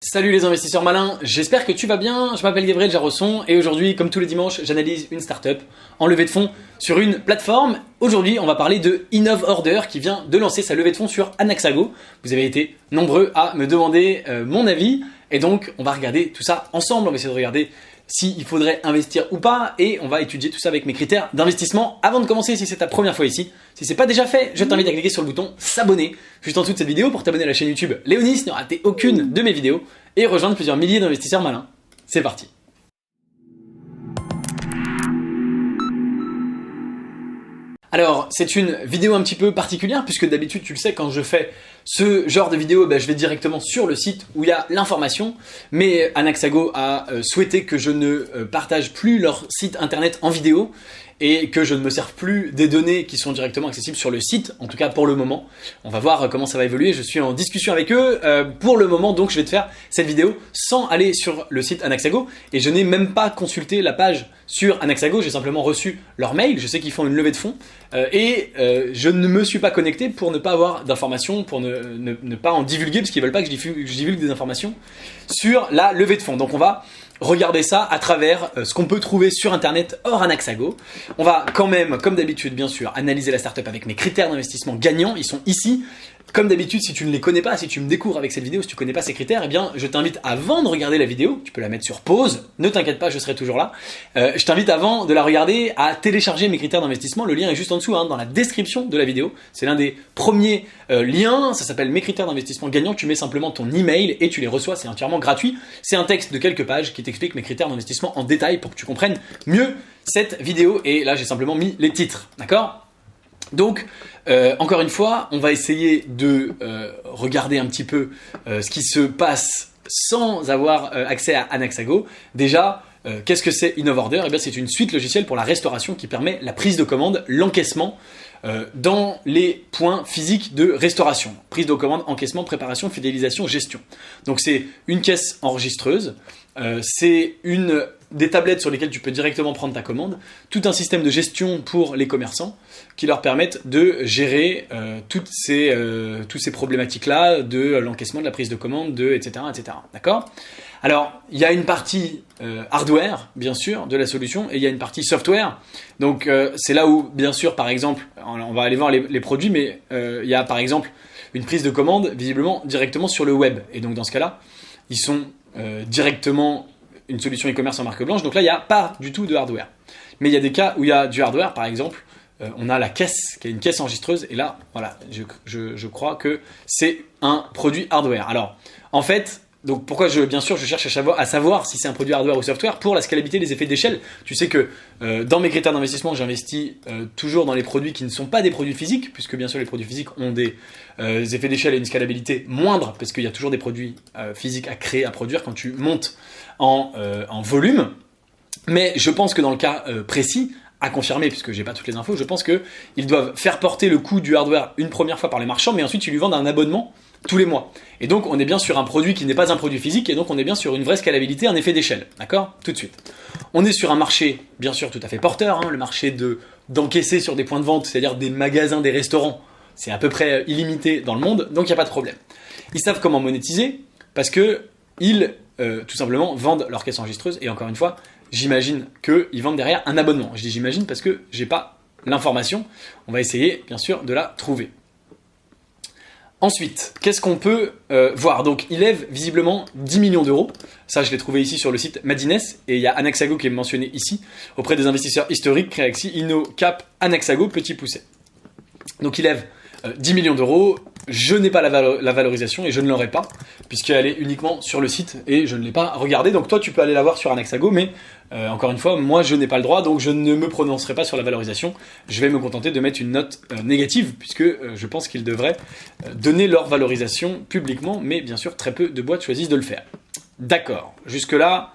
Salut les investisseurs malins, j'espère que tu vas bien, je m'appelle Gabriel Jarosson et aujourd'hui, comme tous les dimanches, j'analyse une startup en levée de fonds sur une plateforme. Aujourd'hui, on va parler de InnovOrder qui vient de lancer sa levée de fonds sur Anaxago. Vous avez été nombreux à me demander mon avis et donc on va regarder tout ça ensemble, on va essayer de regarder s'il faudrait investir ou pas et on va étudier tout ça avec mes critères d'investissement. Avant de commencer, si c'est ta première fois ici, si c'est pas déjà fait, je t'invite à cliquer sur le bouton s'abonner juste en dessous de cette vidéo pour t'abonner à la chaîne YouTube Léonis, ne rater aucune de mes vidéos et rejoindre plusieurs milliers d'investisseurs malins. C'est parti. Alors, c'est une vidéo un petit peu particulière puisque d'habitude, tu le sais, quand je fais ce genre de vidéo, je vais directement sur le site où il y a l'information. Mais Anaxago a souhaité que je ne partage plus leur site internet en vidéo et que je ne me serve plus des données qui sont directement accessibles sur le site, en tout cas pour le moment. On va voir comment ça va évoluer, je suis en discussion avec eux pour le moment, donc je vais te faire cette vidéo sans aller sur le site Anaxago et je n'ai même pas consulté la page sur Anaxago, j'ai simplement reçu leur mail, je sais qu'ils font une levée de fonds et je ne me suis pas connecté pour ne pas avoir d'informations, pour ne pas en divulguer, parce qu'ils veulent pas que je divulgue des informations sur la levée de fonds. Donc on va regarder ça à travers ce qu'on peut trouver sur internet hors Anaxago. On va quand même, comme d'habitude bien sûr, analyser la startup avec mes critères d'investissement gagnants. Ils sont ici. Comme d'habitude, si tu ne les connais pas, si tu me découvres avec cette vidéo, si tu ne connais pas ces critères, eh bien, je t'invite avant de regarder la vidéo, tu peux la mettre sur pause, ne t'inquiète pas, je serai toujours là. Je t'invite avant de la regarder à télécharger mes critères d'investissement. Le lien est juste en dessous, dans la description de la vidéo. C'est l'un des premiers liens, ça s'appelle mes critères d'investissement gagnants. Tu mets simplement ton email et tu les reçois, c'est entièrement gratuit. C'est un texte de quelques pages qui t'explique mes critères d'investissement en détail pour que tu comprennes mieux cette vidéo. Et là, j'ai simplement mis les titres, d'accord ? Donc, encore une fois, on va essayer de regarder un petit peu ce qui se passe sans avoir accès à Anaxago. Déjà, qu'est-ce que c'est InnovOrder ? Eh bien, c'est une suite logicielle pour la restauration qui permet la prise de commande, l'encaissement dans les points physiques de restauration. Prise de commande, encaissement, préparation, fidélisation, gestion. Donc, c'est une caisse enregistreuse. C'est des tablettes sur lesquelles tu peux directement prendre ta commande, tout un système de gestion pour les commerçants qui leur permettent de gérer toutes ces problématiques-là, de l'encaissement, de la prise de commande, etc. D'accord ? Alors, il y a une partie hardware, bien sûr, de la solution, et il y a une partie software. Donc, c'est là où, bien sûr, par exemple, on va aller voir les produits, mais il y a par exemple une prise de commande, visiblement, directement sur le web. Et donc, dans ce cas-là, ils sont directement une solution e-commerce en marque blanche, donc là il n'y a pas du tout de hardware. Mais il y a des cas où il y a du hardware, par exemple, on a la caisse, qui est une caisse enregistreuse, et là, voilà, je crois que c'est un produit hardware. Alors, en fait, donc pourquoi bien sûr je cherche à savoir si c'est un produit hardware ou software pour la scalabilité, les effets d'échelle. Tu sais que dans mes critères d'investissement, j'investis toujours dans les produits qui ne sont pas des produits physiques, puisque bien sûr les produits physiques ont des effets d'échelle et une scalabilité moindre, parce qu'il y a toujours des produits physiques à créer, à produire quand tu montes en volume. Mais je pense que dans le cas précis, à confirmer, puisque j'ai pas toutes les infos, je pense qu'ils doivent faire porter le coût du hardware une première fois par les marchands, mais ensuite ils lui vendent un abonnement tous les mois. Et donc on est bien sur un produit qui n'est pas un produit physique, et donc on est bien sur une vraie scalabilité, un effet d'échelle. D'accord ? Tout de suite. On est sur un marché, bien sûr, tout à fait porteur, le marché d'encaisser sur des points de vente, c'est-à-dire des magasins, des restaurants. C'est à peu près illimité dans le monde, donc il n'y a pas de problème. Ils savent comment monétiser, parce que ils, tout simplement, vendent leur caisse enregistreuse, et encore une fois, j'imagine qu'ils vendent derrière un abonnement. Je dis j'imagine parce que j'ai pas l'information. On va essayer, bien sûr, de la trouver. Ensuite, qu'est-ce qu'on peut voir ? Donc, il lève visiblement 10 millions d'euros. Ça, je l'ai trouvé ici sur le site Madines. Et il y a Anaxago qui est mentionné ici, auprès des investisseurs historiques, Créaxi, Inno, Cap, Anaxago, petit poucet. Donc, il lève 10 millions d'euros. Je n'ai pas la valorisation et je ne l'aurai pas, puisqu'elle est uniquement sur le site et je ne l'ai pas regardée. Donc toi, tu peux aller la voir sur Anaxago, mais encore une fois, moi, je n'ai pas le droit, donc je ne me prononcerai pas sur la valorisation. Je vais me contenter de mettre une note négative, puisque je pense qu'ils devraient donner leur valorisation publiquement, mais bien sûr, très peu de boîtes choisissent de le faire. D'accord, jusque-là,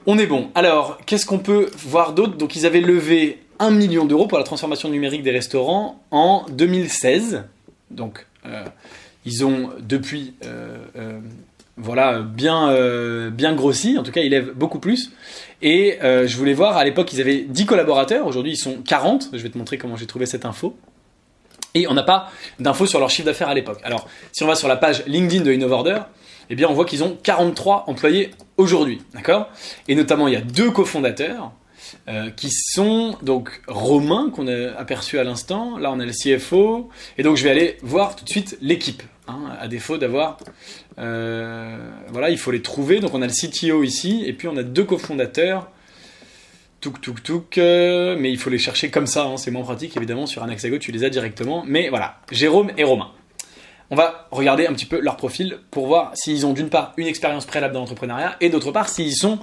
on est bon. Alors, qu'est-ce qu'on peut voir d'autre ? Donc, ils avaient levé 1 million d'euros pour la transformation numérique des restaurants en 2016. Donc, ils ont depuis bien grossi, en tout cas ils lèvent beaucoup plus. Et je voulais voir, à l'époque ils avaient 10 collaborateurs, aujourd'hui ils sont 40, je vais te montrer comment j'ai trouvé cette info. Et on n'a pas d'infos sur leur chiffre d'affaires à l'époque. Alors si on va sur la page LinkedIn de InnovOrder, eh bien on voit qu'ils ont 43 employés aujourd'hui, d'accord? Et notamment il y a 2 cofondateurs qui sont donc Romain qu'on a aperçu à l'instant, là on a le CFO, et donc je vais aller voir tout de suite l'équipe, hein, à défaut d'avoir, voilà, il faut les trouver, donc on a le CTO ici, et puis on a 2 cofondateurs, mais il faut les chercher comme ça, hein, c'est moins pratique évidemment, sur Anaxago tu les as directement, mais voilà, Jérôme et Romain. On va regarder un petit peu leur profil pour voir s'ils ont d'une part une expérience préalable dans l'entrepreneuriat, et d'autre part s'ils sont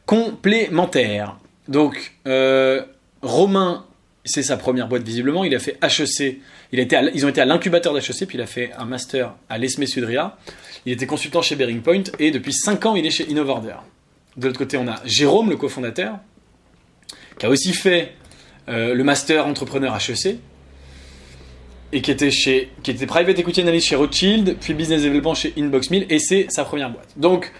complémentaires. Donc, Romain, c'est sa première boîte visiblement, il a fait HEC, ils ont été à l'incubateur d'HEC, puis il a fait un master à l'ESME Sudria, il était consultant chez Bearing Point, et depuis 5 ans il est chez Innovorder. De l'autre côté on a Jérôme, le cofondateur, qui a aussi fait le master entrepreneur HEC, et qui était private equity analyst chez Rothschild, puis business development chez Inbox 1000, et c'est sa première boîte. Donc,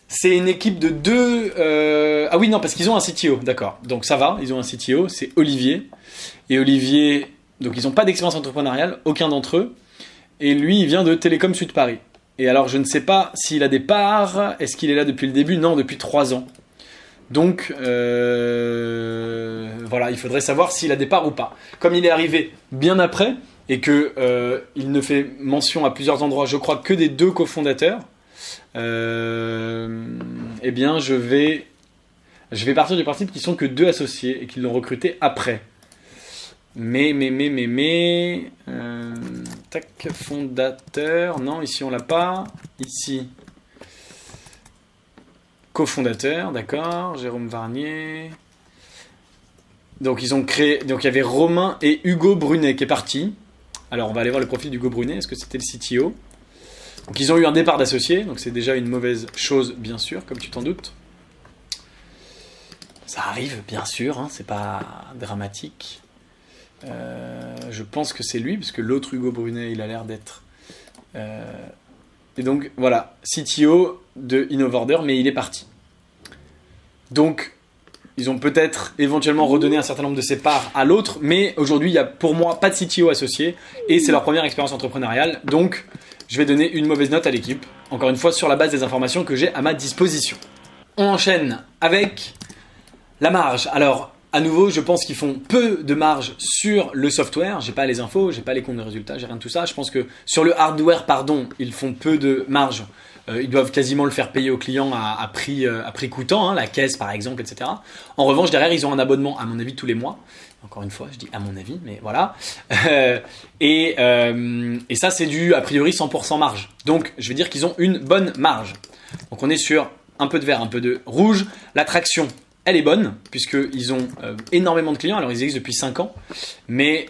c'est une équipe de 2... Ah oui, non, parce qu'ils ont un CTO, d'accord. Donc ça va, ils ont un CTO, c'est Olivier. Et Olivier, donc ils n'ont pas d'expérience entrepreneuriale, aucun d'entre eux. Et lui, il vient de Télécom Sud Paris. Et alors, je ne sais pas s'il a des parts, est-ce qu'il est là depuis le début? Non, depuis 3 ans. Donc, voilà, il faudrait savoir s'il a des parts ou pas. Comme il est arrivé bien après, et qu'il ne fait mention à plusieurs endroits, je crois, que des 2 cofondateurs, eh bien je vais partir du principe qu'ils sont que 2 associés et qu'ils l'ont recruté après. Tac, fondateur, non, ici on l'a pas, ici cofondateur, d'accord, Jérôme Varnier. Donc ils ont créé, donc il y avait Romain et Hugo Brunet qui est parti. Alors on va aller voir le profil d'Hugo Brunet, est-ce que c'était le CTO? Donc ils ont eu un départ d'associés, donc c'est déjà une mauvaise chose, bien sûr, comme tu t'en doutes. Ça arrive, bien sûr, hein, c'est pas dramatique. Je pense que c'est lui, parce que l'autre Hugo Brunet, il a l'air d'être... Et donc, voilà, CTO de Innovorder, mais il est parti. Donc, ils ont peut-être éventuellement redonné un certain nombre de ses parts à l'autre, mais aujourd'hui, il n'y a pour moi pas de CTO associé, et c'est leur première expérience entrepreneuriale, donc... Je vais donner une mauvaise note à l'équipe, encore une fois sur la base des informations que j'ai à ma disposition. On enchaîne avec la marge. Alors, à nouveau, je pense qu'ils font peu de marge sur le software. J'ai pas les infos, j'ai pas les comptes de résultats, j'ai rien de tout ça. Je pense que sur le hardware, ils font peu de marge. Ils doivent quasiment le faire payer aux clients à prix coûtant, hein, la caisse par exemple, etc. En revanche, derrière, ils ont un abonnement, à mon avis, tous les mois. Encore une fois, je dis à mon avis, mais voilà. Et ça, c'est du, a priori, 100% marge. Donc, je vais dire qu'ils ont une bonne marge. Donc, on est sur un peu de vert, un peu de rouge. La traction, elle est bonne, puisqu'ils ont énormément de clients. Alors, ils existent depuis 5 ans. Mais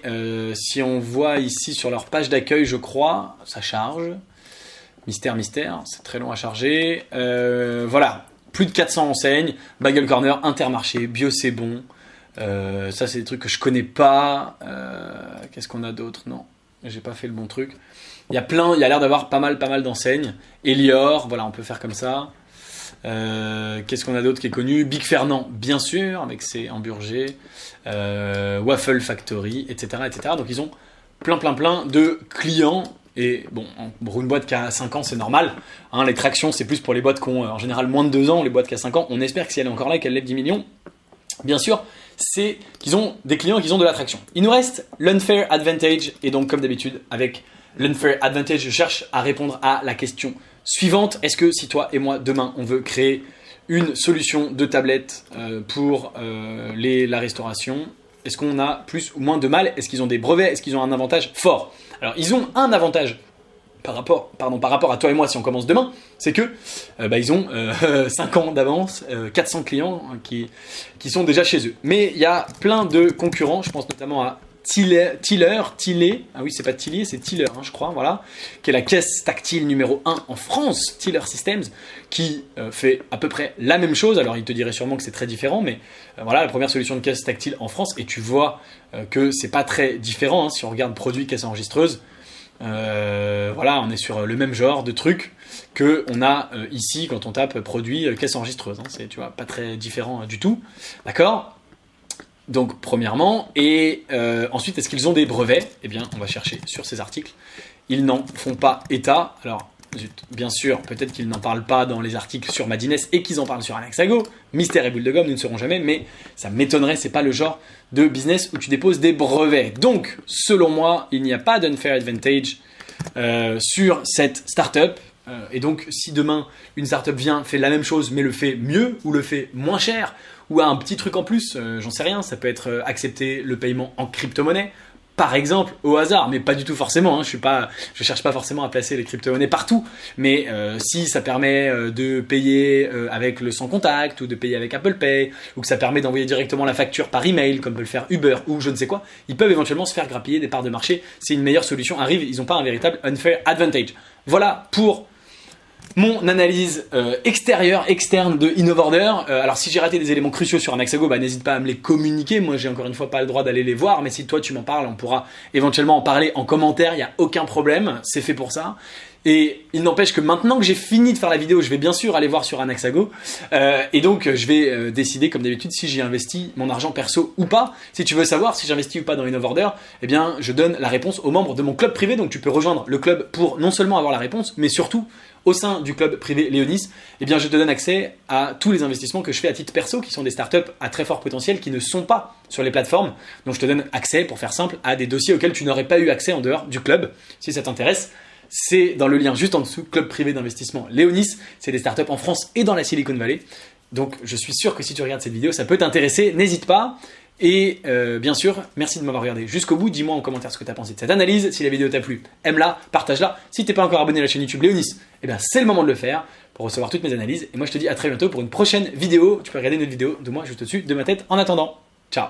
si on voit ici sur leur page d'accueil, je crois, ça charge. Mystère, c'est très long à charger. Voilà, plus de 400 enseignes. Bagel Corner, Intermarché, Bio c'est bon. Ça c'est des trucs que je connais pas. Qu'est-ce qu'on a d'autre? Non, j'ai pas fait le bon truc. Il y a l'air d'avoir pas mal d'enseignes. Elior, voilà, on peut faire comme ça. Qu'est-ce qu'on a d'autre qui est connu? Big Fernand, bien sûr, avec ses hamburgers. Waffle Factory, etc. Donc ils ont plein de clients. Et bon, pour une boîte qui a 5 ans, c'est normal. Hein, les tractions, c'est plus pour les boîtes qui ont en général moins de 2 ans. Les boîtes qui ont 5 ans, on espère que si elle est encore là et qu'elle lève 10 millions, bien sûr, c'est qu'ils ont des clients qui ont de l'attraction. Il nous reste l'Unfair Advantage. Et donc, comme d'habitude, avec l'Unfair Advantage, je cherche à répondre à la question suivante. Est-ce que si toi et moi, demain, on veut créer une solution de tablette pour la restauration, est-ce qu'on a plus ou moins de mal? Est-ce qu'ils ont des brevets? Est-ce qu'ils ont un avantage fort? Alors, ils ont un avantage par rapport à toi et moi si on commence demain, c'est que ils ont 5 ans d'avance, 400 clients qui sont déjà chez eux. Mais il y a plein de concurrents, je pense notamment à Tiller, ah oui c'est pas Tillier, c'est Tiller je crois, voilà, qui est la caisse tactile numéro 1 en France, Tiller Systems, qui fait à peu près la même chose. Alors il te dirait sûrement que c'est très différent, mais voilà, la première solution de caisse tactile en France, et tu vois que c'est pas très différent, hein, si on regarde produit caisse enregistreuse. Voilà, on est sur le même genre de truc que on a ici quand on tape produit caisse enregistreuse, hein. C'est, tu vois, pas très différent du tout, d'accord? Donc premièrement, et ensuite, est-ce qu'ils ont des brevets? Eh bien, on va chercher sur ces articles. Ils n'en font pas état. Alors, zut, bien sûr, peut-être qu'ils n'en parlent pas dans les articles sur Madines et qu'ils en parlent sur Anaxago. Mystère et boule de gomme, nous ne saurons jamais, mais ça m'étonnerait, c'est pas le genre de business où tu déposes des brevets. Donc, selon moi, il n'y a pas d'unfair advantage sur cette startup. Et donc, si demain, une startup vient, fait la même chose, mais le fait mieux, ou le fait moins cher, ou a un petit truc en plus, j'en sais rien, ça peut être accepter le paiement en crypto-monnaie, par exemple, au hasard, mais pas du tout forcément, hein, je cherche pas forcément à placer les crypto-monnaies partout, mais si ça permet de payer avec le sans contact, ou de payer avec Apple Pay, ou que ça permet d'envoyer directement la facture par email, comme peut le faire Uber, ou je ne sais quoi, ils peuvent éventuellement se faire grappiller des parts de marché, si une meilleure solution arrive, ils n'ont pas un véritable unfair advantage. Voilà pour mon analyse externe de InnovOrder. Alors si j'ai raté des éléments cruciaux sur Anaxago, n'hésite pas à me les communiquer. Moi j'ai encore une fois pas le droit d'aller les voir, mais si toi tu m'en parles, on pourra éventuellement en parler en commentaire, il n'y a aucun problème, c'est fait pour ça. Et il n'empêche que maintenant que j'ai fini de faire la vidéo, je vais bien sûr aller voir sur Anaxago. Et donc je vais décider comme d'habitude si j'y investis mon argent perso ou pas. Si tu veux savoir si j'investis ou pas dans InnovOrder, eh bien je donne la réponse aux membres de mon club privé. Donc tu peux rejoindre le club pour non seulement avoir la réponse, mais surtout au sein du club privé Léonis, eh bien je te donne accès à tous les investissements que je fais à titre perso, qui sont des startups à très fort potentiel, qui ne sont pas sur les plateformes. Donc je te donne accès, pour faire simple, à des dossiers auxquels tu n'aurais pas eu accès en dehors du club. Si ça t'intéresse, c'est dans le lien juste en dessous, club privé d'investissement Léonis. C'est des startups en France et dans la Silicon Valley. Donc je suis sûr que si tu regardes cette vidéo, ça peut t'intéresser, n'hésite pas. Et bien sûr, merci de m'avoir regardé jusqu'au bout. Dis-moi en commentaire ce que tu as pensé de cette analyse. Si la vidéo t'a plu, aime-la, partage-la. Si t'es pas encore abonné à la chaîne YouTube Léonis, eh bien c'est le moment de le faire pour recevoir toutes mes analyses. Et moi je te dis à très bientôt pour une prochaine vidéo. Tu peux regarder une autre vidéo de moi juste au-dessus de ma tête en attendant. Ciao.